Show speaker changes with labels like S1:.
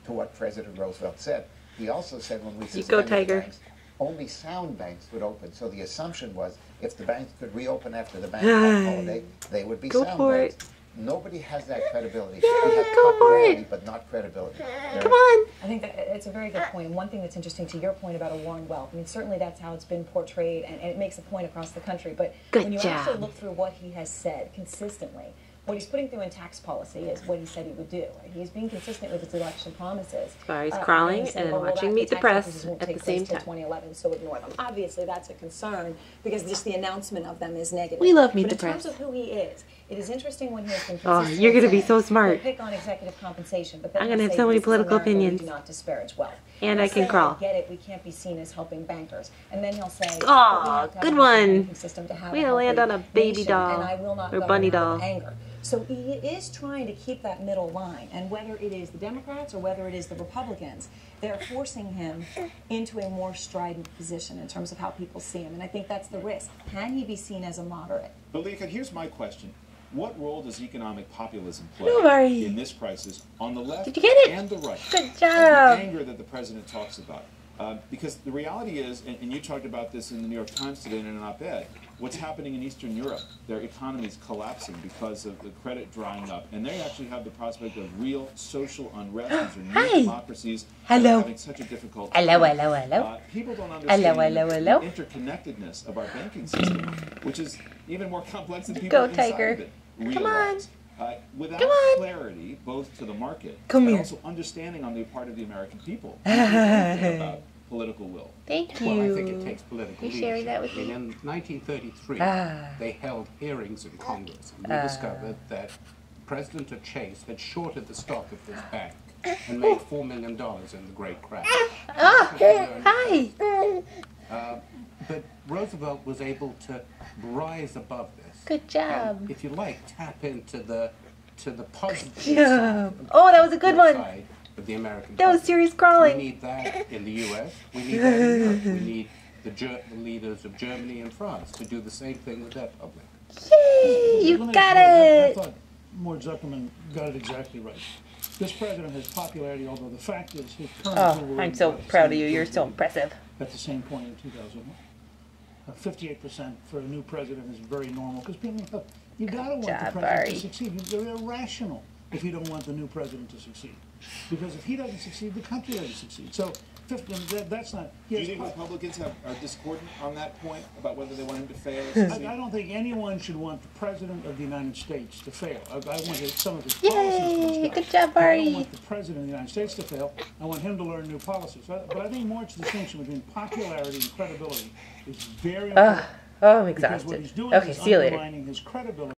S1: to what President Roosevelt said. He also said when we
S2: You go, Tiger.
S1: banks, only sound banks would open. So the assumption was if the banks could reopen after the bank holiday, they would be
S2: Go
S1: sound
S2: for
S1: banks.
S2: it.
S1: Nobody has that credibility.
S2: Yay,
S1: we have
S2: go for
S1: popularity,
S2: it.
S1: but not credibility.
S2: Come on.
S3: I think that it's a very good point. And one thing that's interesting to your point about a war on wealth, I mean, certainly that's how it's been portrayed, and it makes a point across the country. But when you also look through what he has said consistently, what he's putting through in tax policy is what he said he would do. Right? He's being consistent with his election promises.
S2: He's crawling and watching Meet the Press at the same time.
S3: 2011, so ignore them. Obviously, that's a concern because just the announcement of them is negative.
S2: We love Meet the Press.
S3: But in terms of who he is, it is interesting when he has been
S2: Oh, you're going to be so smart.
S3: Pick on executive compensation, but then
S2: I'm going to have so many political opinions.
S3: Do not disparage wealth.
S2: And I can crawl.
S3: Get it? We can't be seen as helping bankers. And then he'll say,
S2: "Oh, good one.
S3: We
S2: gotta land on a baby doll or bunny doll."
S3: Anger. So he is trying to keep that middle line, and whether it is the Democrats or whether it is the Republicans, they're forcing him into a more strident position in terms of how people see him, and I think that's the risk. Can he be seen as a moderate?
S4: But Lika, here's my question. What role does economic populism play in this crisis on the left and the right?
S2: Good job.
S4: And the anger that the president talks about. Because the reality is, and you talked about this in the New York Times today in an op-ed, what's happening in Eastern Europe, their economy is collapsing because of the credit drying up, and they actually have the prospect of real social unrest. These are new democracies that are having such a difficult time. People don't understand the interconnectedness of our banking system, which is even more complex than people inside of it realize. Without clarity, both to the market and also understanding on the part of the American people about political will.
S2: Thank you.
S5: Well, I think it takes political leadership.
S2: Sharing that with me.
S5: In 1933, they held hearings in Congress, and we discovered that President Chase had shorted the stock of his bank and made $4 million in the Great Crash.
S2: Hi.
S5: But Roosevelt was able to rise above this.
S2: Good job.
S5: And, if you like, tap into the positive
S2: side. Oh, that was a good one.
S5: Of the American
S2: that was serious crawling.
S5: We need that in the U.S. We need that in Europe. We need the leaders of Germany and France to do the same thing with their public.
S2: Yay! You got it.
S6: I thought Mort Zuckerman got it exactly right. This president has popularity, although the fact is his current...
S2: I'm so proud of you. You're so impressive.
S6: At the same point in 2001. 58% for a new president is very normal, because people, look, you gotta want the president to succeed. You're irrational if you don't want the new president to succeed. Because if he doesn't succeed, the country doesn't succeed. So that's not...
S4: Do you think Republicans are discordant on that point about whether they want him to fail or succeed?
S6: I don't think anyone should want the President of the United States to fail. I want some of his policies to
S2: Good job, Mhairi.
S6: I don't want the President of the United States to fail. I want him to learn new policies. But I think Mort's distinction between popularity and credibility is very important.
S2: Oh, I'm exhausted.
S6: Because what he's doing is undermining his credibility.